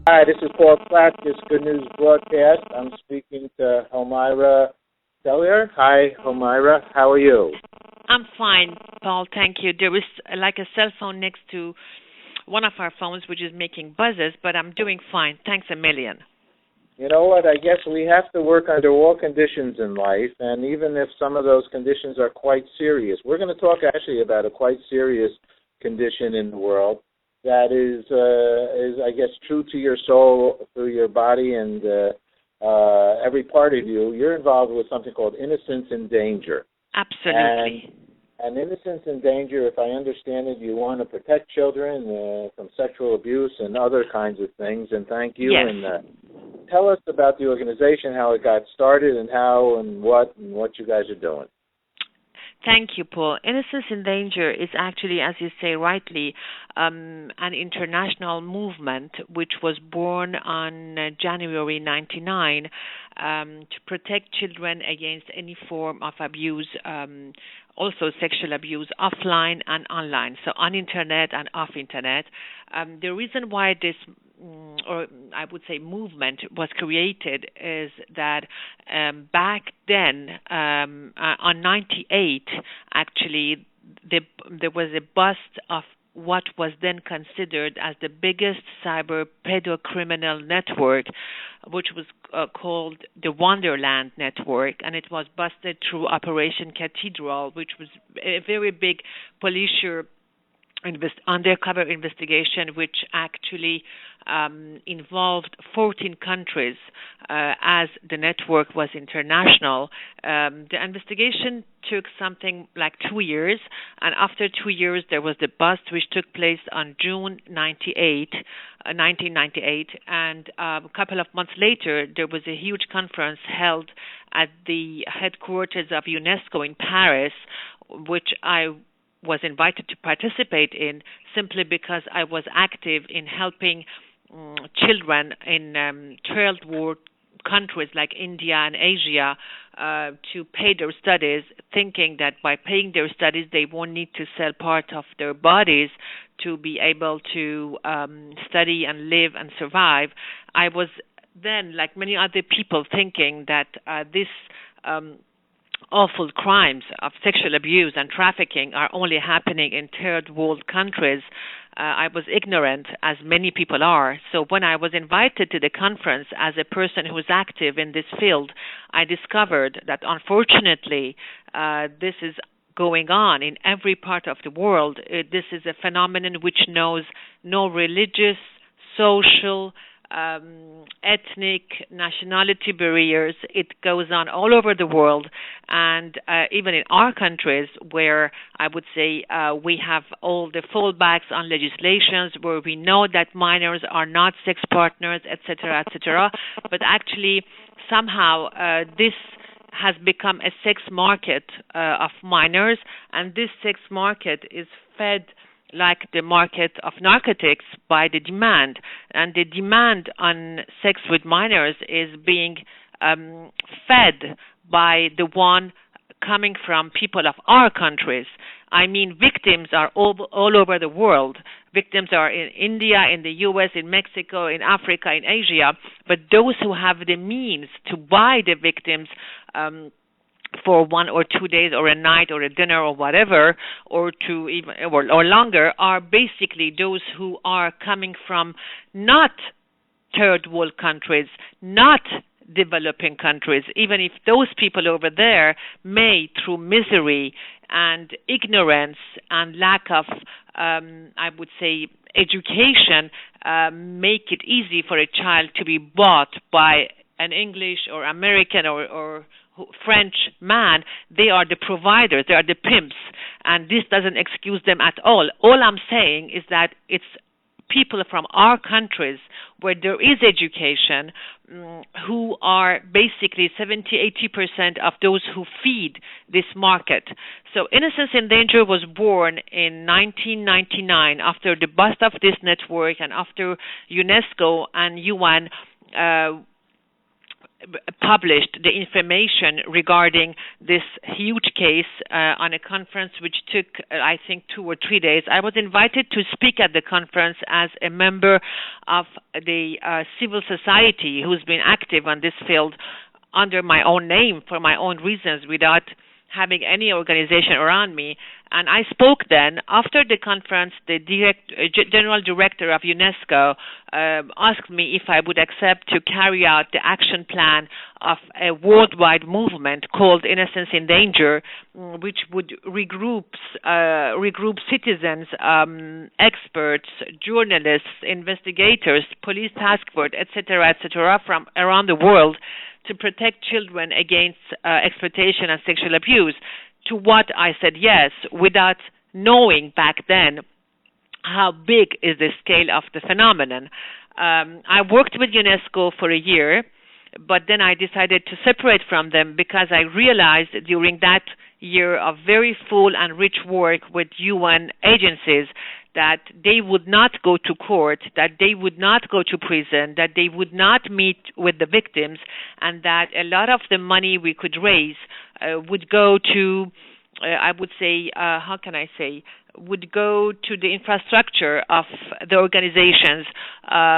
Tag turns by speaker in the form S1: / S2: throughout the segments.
S1: Hi, this is Paul Platt, this Good News Broadcast. I'm speaking to Homira Cellier. Hi, Homira. How are you?
S2: I'm fine, Paul. Thank you. There is like a cell phone next to one of our phones which is making buzzes, but I'm doing fine. Thanks a million.
S1: You know what? I guess we have to work under all conditions in life, and even if some of those conditions are quite serious. We're going to talk actually about a quite serious condition in the world that is I guess, true to your soul, through your body, and every part of you. You're involved with something called Innocence in Danger.
S2: Absolutely.
S1: And Innocence in Danger, if I understand it, you want to protect children from sexual abuse and other kinds of things. And thank you.
S2: Yes.
S1: And tell us about the organization, how it got started, and how and what you guys are doing.
S2: Thank you, Paul. Innocence in Danger is actually, as you say rightly, an international movement which was born on January 99 to protect children against any form of abuse, also sexual abuse, offline and online, so on internet and off internet. The reason why this or I would say movement was created is that back then, on 98, actually, there was a bust of what was then considered as the biggest cyber pedocriminal network, which was called the Wonderland Network, and it was busted through Operation Cathedral, which was a very big police undercover investigation, which actually involved 14 countries, as the network was international. The investigation took something like 2 years, and after 2 years there was the bust, which took place on June 1998, and a couple of months later there was a huge conference held at the headquarters of UNESCO in Paris, which I was invited to participate in simply because I was active in helping children in third world countries like India and Asia to pay their studies, thinking that by paying their studies they won't need to sell part of their bodies to be able to study and live and survive. I was then, like many other people, thinking that this awful crimes of sexual abuse and trafficking are only happening in third world countries. I was ignorant, as many people are. So when I was invited to the conference as a person who is active in this field, I discovered that unfortunately this is going on in every part of the world. This is a phenomenon which knows no religious, social, ethnic, nationality barriers. It goes on all over the world, and even in our countries, where I would say we have all the fallbacks on legislations, where we know that minors are not sex partners, etc., etc. But actually, somehow this has become a sex market of minors, and this sex market is fed like the market of narcotics by the demand. And the demand on sex with minors is being fed by the one coming from people of our countries. I mean, victims are all over the world. Victims are in India, in the U.S., in Mexico, in Africa, in Asia. But those who have the means to buy the victims for 1 or 2 days or a night or a dinner or whatever, or to even or longer, are basically those who are coming from not third world countries, not developing countries, even if those people over there may, through misery and ignorance and lack of, I would say, education, make it easy for a child to be bought by an English or American or French man. They are the providers, they are the pimps, and this doesn't excuse them at all. All I'm saying is that it's people from our countries where there is education who are basically 70-80% of those who feed this market. So Innocence in Danger was born in 1999 after the bust of this network and after UNESCO and UN published the information regarding this huge case on a conference which took, I think, 2 or 3 days. I was invited to speak at the conference as a member of the civil society who's been active on this field under my own name for my own reasons without having any organization around me. And I spoke then. After the conference, the general director of UNESCO asked me if I would accept to carry out the action plan of a worldwide movement called Innocence in Danger, which would regroup citizens, experts, journalists, investigators, police task force, etc., from around the world to protect children against exploitation and sexual abuse. To what I said yes, without knowing back then how big is the scale of the phenomenon. I worked with UNESCO for a year, but then I decided to separate from them because I realized during that year of very full and rich work with UN agencies that they would not go to court, that they would not go to prison, that they would not meet with the victims, and that a lot of the money we could raise would go to, I would say, would go to the infrastructure of the organizations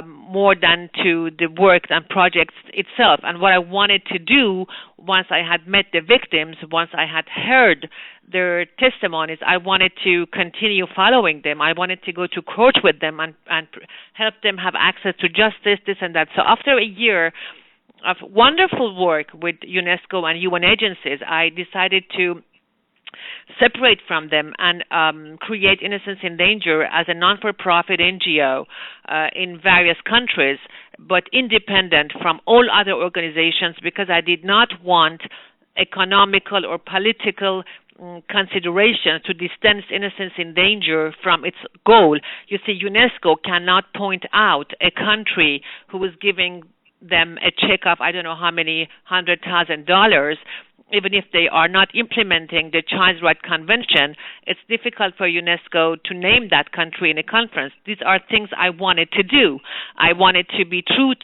S2: more than to the work and projects itself. And what I wanted to do once I had met the victims, once I had heard their testimonies, I wanted to continue following them. I wanted to go to court with them and help them have access to justice, this and that. So after a year of wonderful work with UNESCO and UN agencies, I decided to separate from them and create Innocence in Danger as a non-for-profit NGO in various countries, but independent from all other organizations, because I did not want economical or political considerations to distance Innocence in Danger from its goal. You see, UNESCO cannot point out a country who is giving them a check of I don't know how many $100,000, even if they are not implementing the Child Rights Convention. It's difficult for UNESCO to name that country in a conference. These are things I wanted to do. I wanted to be true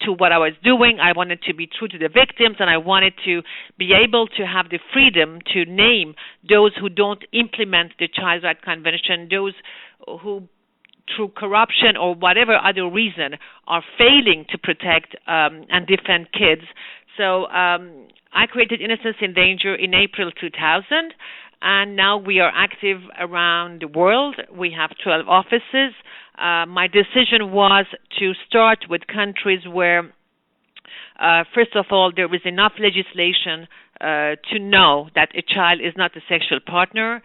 S2: to what I was doing. I wanted to be true to the victims, and I wanted to be able to have the freedom to name those who don't implement the Child Rights Convention, those who through corruption or whatever other reason are failing to protect and defend kids. So I created Innocence in Danger in April 2000, and now we are active around the world. We have 12 offices. My decision was to start with countries where, first of all, there is enough legislation to know that a child is not a sexual partner.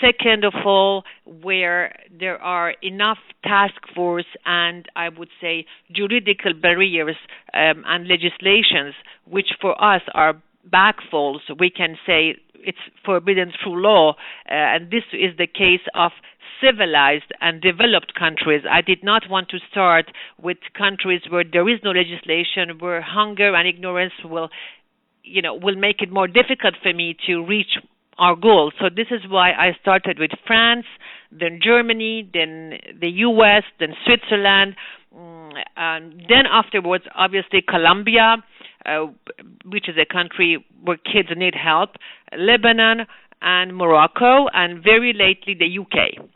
S2: Second of all, where there are enough task force and I would say juridical barriers and legislations which for us are backfalls. We can say it's forbidden through law, and this is the case of civilized and developed countries. I did not want to start with countries where there is no legislation, where hunger and ignorance will make it more difficult for me to reach our goal. So this is why I started with France, then Germany, then the US, then Switzerland, and then afterwards, obviously, Colombia, which is a country where kids need help, Lebanon, and Morocco, and very lately the UK.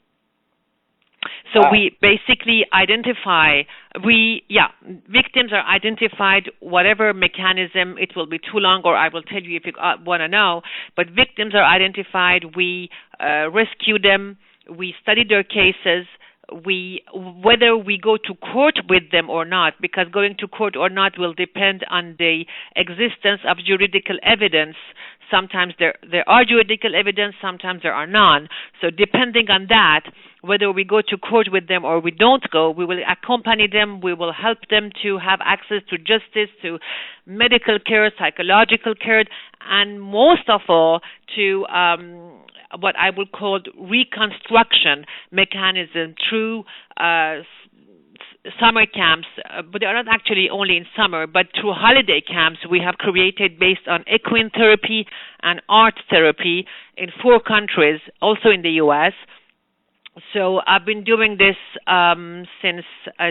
S2: So we basically identify, victims are identified, whatever mechanism, it will be too long or I will tell you if you want to know, but victims are identified, we rescue them, we study their cases, whether we go to court with them or not, because going to court or not will depend on the existence of juridical evidence. Sometimes there are juridical evidence, sometimes there are none. So depending on that, whether we go to court with them or we don't go, we will accompany them, we will help them to have access to justice, to medical care, psychological care, and most of all to what I would call reconstruction mechanism through summer camps, but they are not actually only in summer, but through holiday camps we have created based on equine therapy and art therapy in 4 countries, also in the U.S. So I've been doing this since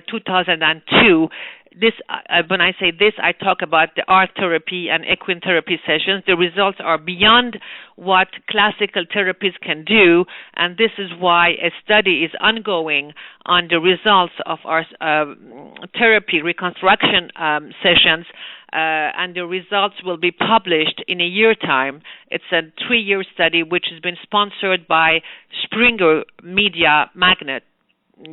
S2: 2002. this when I say this, I talk about the art therapy and equine therapy sessions. The results are beyond what classical therapies can do, and this is why a study is ongoing on the results of our therapy reconstruction sessions, and the results will be published in a year time. It's a 3-year study which has been sponsored by Springer Media Magnet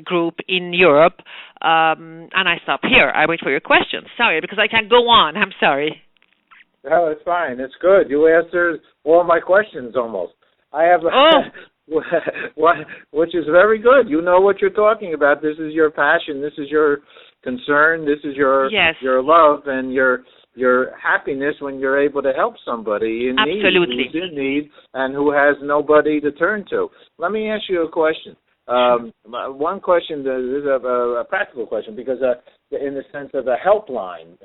S2: Group in Europe. And I stop here. I wait for your questions. Sorry, because I can't go on. I'm sorry.
S1: No, it's fine. It's good. You answered all my questions almost. I have which is very good. You know what you're talking about. This is your passion. This is your concern. This is your love and your happiness when you're able to help somebody in need, who's in need, and who has nobody to turn to. Let me ask you a question. One question is a practical question, because in the sense of a helpline.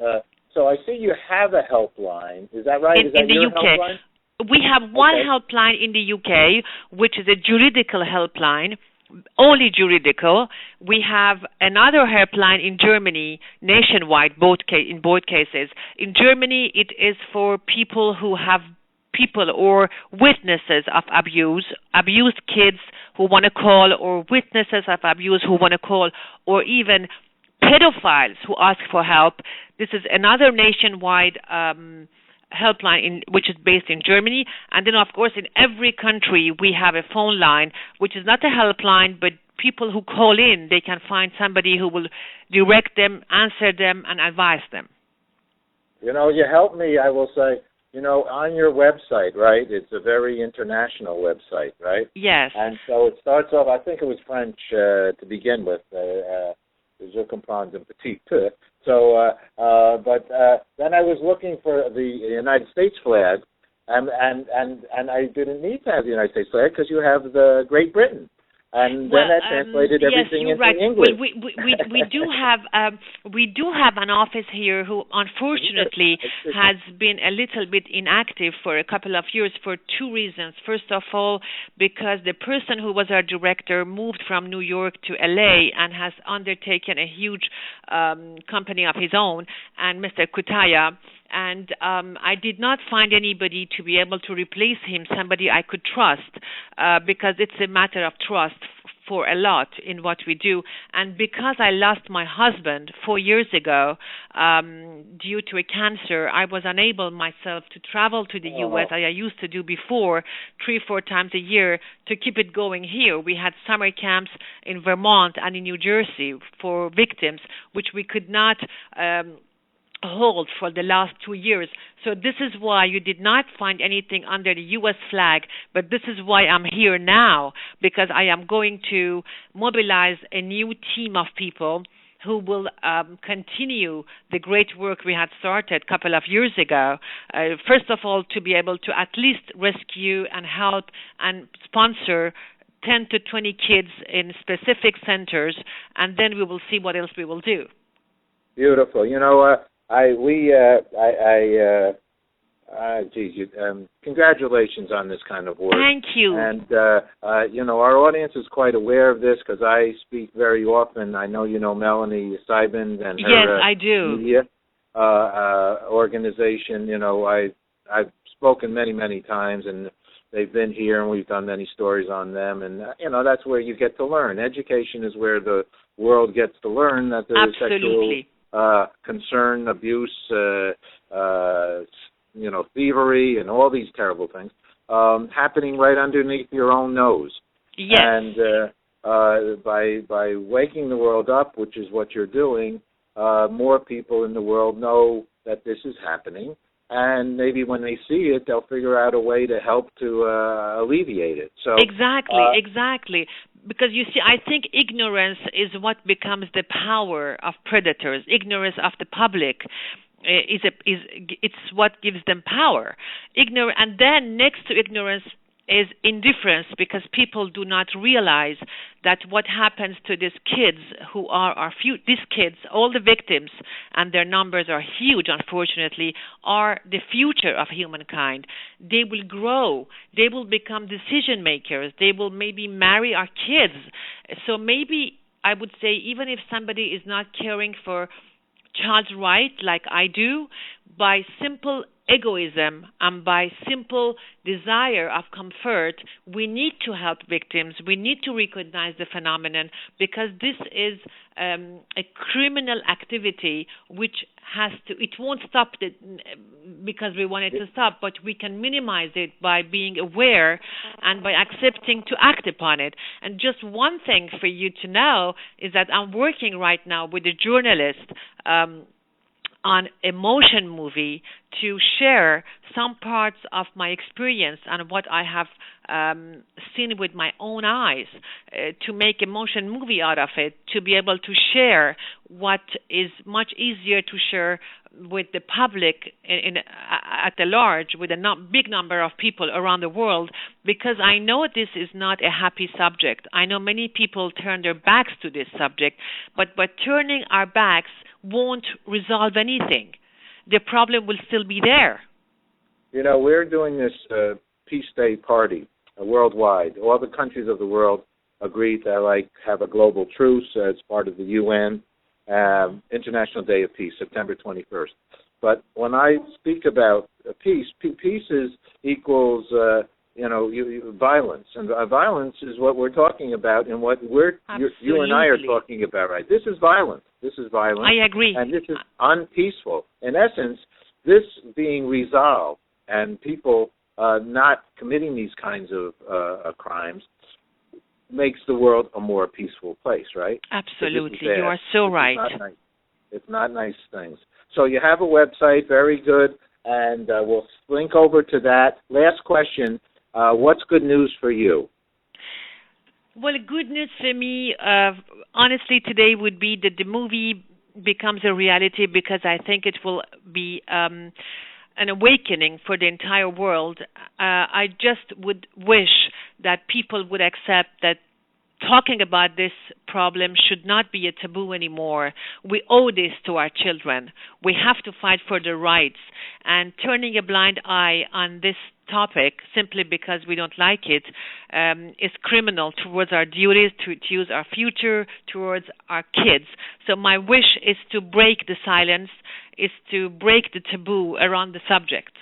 S1: So I see you have a helpline. Is that right? Is that
S2: in the
S1: your
S2: UK.
S1: Helpline?
S2: We have one helpline in the UK, which is a juridical helpline, only juridical. We have another helpline in Germany, nationwide, in both cases. In Germany, it is for people who have people or witnesses of abuse, abused kids who want to call, or witnesses of abuse who want to call, or even pedophiles who ask for help. This is another nationwide helpline which is based in Germany. And then, of course, in every country we have a phone line, which is not a helpline, but people who call in, they can find somebody who will direct them, answer them, and advise them.
S1: You know, you helped me, I will say. You know, on your website, right, it's a very international website, right?
S2: Yes.
S1: And so it starts off, I think it was French to begin with, je comprends un petit peu. So, but then I was looking for the United States flag, and I didn't need to have the United States flag because you have the Great Britain. And then I translated everything into English.
S2: Well, we do have an office here who unfortunately has been a little bit inactive for a couple of years for 2 reasons. First of all, because the person who was our director moved from New York to LA and has undertaken a huge company of his own, and Mr. Kutaya. And I did not find anybody to be able to replace him, somebody I could trust, because it's a matter of trust for a lot in what we do. And because I lost my husband 4 years ago due to a cancer, I was unable myself to travel to the U.S. as I used to do before, 3-4 times a year, to keep it going here. We had summer camps in Vermont and in New Jersey for victims, which we could not hold for the last 2 years. So this is why you did not find anything under the U.S. flag, but this is why I'm here now, because I am going to mobilize a new team of people who will continue the great work we had started a couple of years ago. First of all, to be able to at least rescue and help and sponsor 10 to 20 kids in specific centers, and then we will see what else we will do.
S1: Beautiful. You know, congratulations on this kind of work.
S2: Thank you.
S1: And, you know, our audience is quite aware of this because I speak very often. I know you know Melanie Seibend and her
S2: yes, I do.
S1: media organization. You know, I've spoken many, many times, and they've been here, and we've done many stories on them. And, you know, that's where you get to learn. Education is where the world gets to learn that there is sexual concern, abuse, you know, thievery, and all these terrible things happening right underneath your own nose.
S2: Yes.
S1: And by waking the world up, which is what you're doing, more people in the world know that this is happening, and maybe when they see it, they'll figure out a way to help to alleviate it. So
S2: exactly. Because you see, I think ignorance is what becomes the power of predators. Ignorance of the public it's what gives them power. And then next to ignorance is indifference, because people do not realize that what happens to these kids who are these kids, all the victims, and their numbers are huge, unfortunately, are the future of humankind. They will grow. They will become decision makers. They will maybe marry our kids. So maybe I would say, even if somebody is not caring for child's right like I do, by simple egoism and by simple desire of comfort, we need to help victims. We need to recognize the phenomenon because this is a criminal activity which it won't stop because we want it to stop, but we can minimize it by being aware and by accepting to act upon it. And just one thing for you to know is that I'm working right now with a journalist on a motion movie to share some parts of my experience and what I have seen with my own eyes, to make a motion movie out of it, to be able to share what is much easier to share with the public at the large, with a big number of people around the world, because I know this is not a happy subject. I know many people turn their backs to this subject, but turning our backs won't resolve anything. The problem will still be there.
S1: You know, we're doing this Peace Day party worldwide. All the countries of the world agreed to have a global truce as part of the UN International Day of Peace, September 21st. But when I speak about peace, peace equals violence, and violence is what we're talking about, and what you and I are talking about, right? This is violence. This is violence.
S2: I agree.
S1: And this is unpeaceful. In essence, this being resolved and people not committing these kinds of crimes makes the world a more peaceful place, right?
S2: Absolutely. You are so right.
S1: It's not nice things. So you have a website, very good, and we'll link over to that. Last question, what's good news for you?
S2: Well, good news for me, honestly, today would be that the movie becomes a reality, because I think it will be an awakening for the entire world. I just would wish that people would accept that talking about this problem should not be a taboo anymore. We owe this to our children. We have to fight for their rights. And turning a blind eye on this topic simply because we don't like it is criminal towards our duties, towards our future, towards our kids. So my wish is to break the silence, is to break the taboo around the subject.